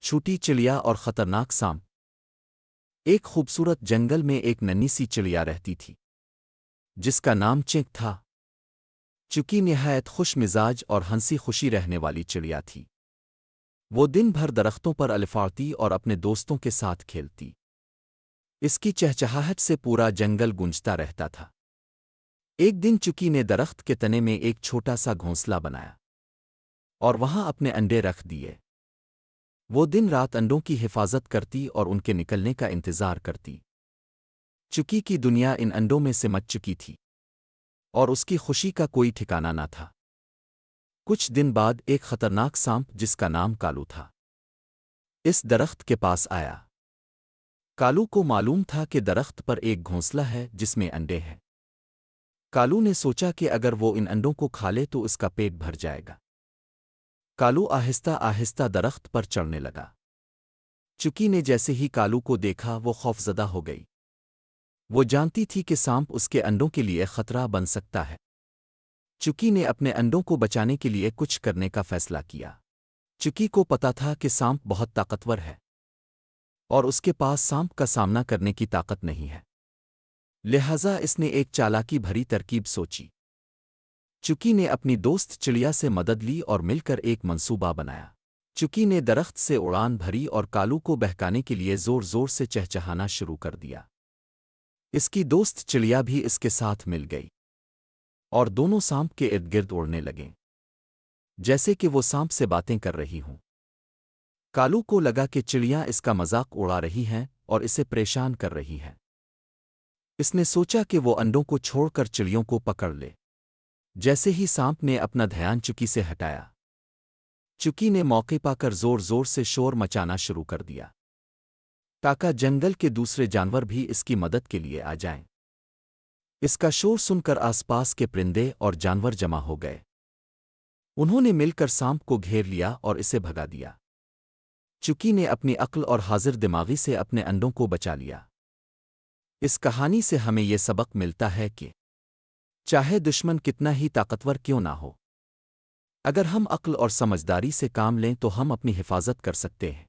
چھوٹی چڑیا اور خطرناک سانپ۔ ایک خوبصورت جنگل میں ایک ننھی سی چڑیا رہتی تھی جس کا نام چینک تھا۔ چکی نہایت خوش مزاج اور ہنسی خوشی رہنے والی چڑیا تھی۔ وہ دن بھر درختوں پر الفاڑتی اور اپنے دوستوں کے ساتھ کھیلتی۔ اس کی چہچہاہٹ سے پورا جنگل گونجتا رہتا تھا۔ ایک دن چکی نے درخت کے تنے میں ایک چھوٹا سا گھونسلہ بنایا اور وہاں اپنے انڈے رکھ دیے۔ وہ دن رات انڈوں کی حفاظت کرتی اور ان کے نکلنے کا انتظار کرتی۔ چکی کی دنیا ان انڈوں میں سمٹ چکی تھی اور اس کی خوشی کا کوئی ٹھکانہ نہ تھا۔ کچھ دن بعد ایک خطرناک سانپ جس کا نام کالو تھا اس درخت کے پاس آیا۔ کالو کو معلوم تھا کہ درخت پر ایک گھونسلہ ہے جس میں انڈے ہیں۔ کالو نے سوچا کہ اگر وہ ان انڈوں کو کھا لے تو اس کا پیٹ بھر جائے گا۔ کالو آہستہ آہستہ درخت پر چڑھنے لگا۔ چکی نے جیسے ہی کالو کو دیکھا وہ خوفزدہ ہو گئی۔ وہ جانتی تھی کہ سانپ اس کے انڈوں کے لیے خطرہ بن سکتا ہے۔ چکی نے اپنے انڈوں کو بچانے کے لیے کچھ کرنے کا فیصلہ کیا۔ چکی کو پتا تھا کہ سانپ بہت طاقتور ہے اور اس کے پاس سانپ کا سامنا کرنے کی طاقت نہیں ہے، لہذا اس نے ایک چالاکی بھری ترکیب سوچی۔ چکی نے اپنی دوست چڑیا سے مدد لی اور مل کر ایک منصوبہ بنایا۔ چکی نے درخت سے اڑان بھری اور کالو کو بہکانے کے لیے زور زور سے چہچہانا شروع کر دیا۔ اس کی دوست چڑیا بھی اس کے ساتھ مل گئی اور دونوں سانپ کے ارد گرد اڑنے لگیں جیسے کہ وہ سانپ سے باتیں کر رہی ہوں۔ کالو کو لگا کہ چڑیاں اس کا مذاق اڑا رہی ہیں اور اسے پریشان کر رہی ہیں۔ اس نے سوچا کہ وہ انڈوں کو چھوڑ کر چڑیوں کو پکڑ لے۔ جیسے ہی سانپ نے اپنا دھیان چکی سے ہٹایا، چکی نے موقع پا کر زور زور سے شور مچانا شروع کر دیا تاکہ جنگل کے دوسرے جانور بھی اس کی مدد کے لیے آ جائیں۔ اس کا شور سن کر آس پاس کے پرندے اور جانور جمع ہو گئے۔ انہوں نے مل کر سانپ کو گھیر لیا اور اسے بھگا دیا۔ چکی نے اپنی عقل اور حاضر دماغی سے اپنے انڈوں کو بچا لیا۔ اس کہانی سے ہمیں یہ سبق ملتا ہے کہ چاہے دشمن کتنا ہی طاقتور کیوں نہ ہو، اگر ہم عقل اور سمجھداری سے کام لیں تو ہم اپنی حفاظت کر سکتے ہیں۔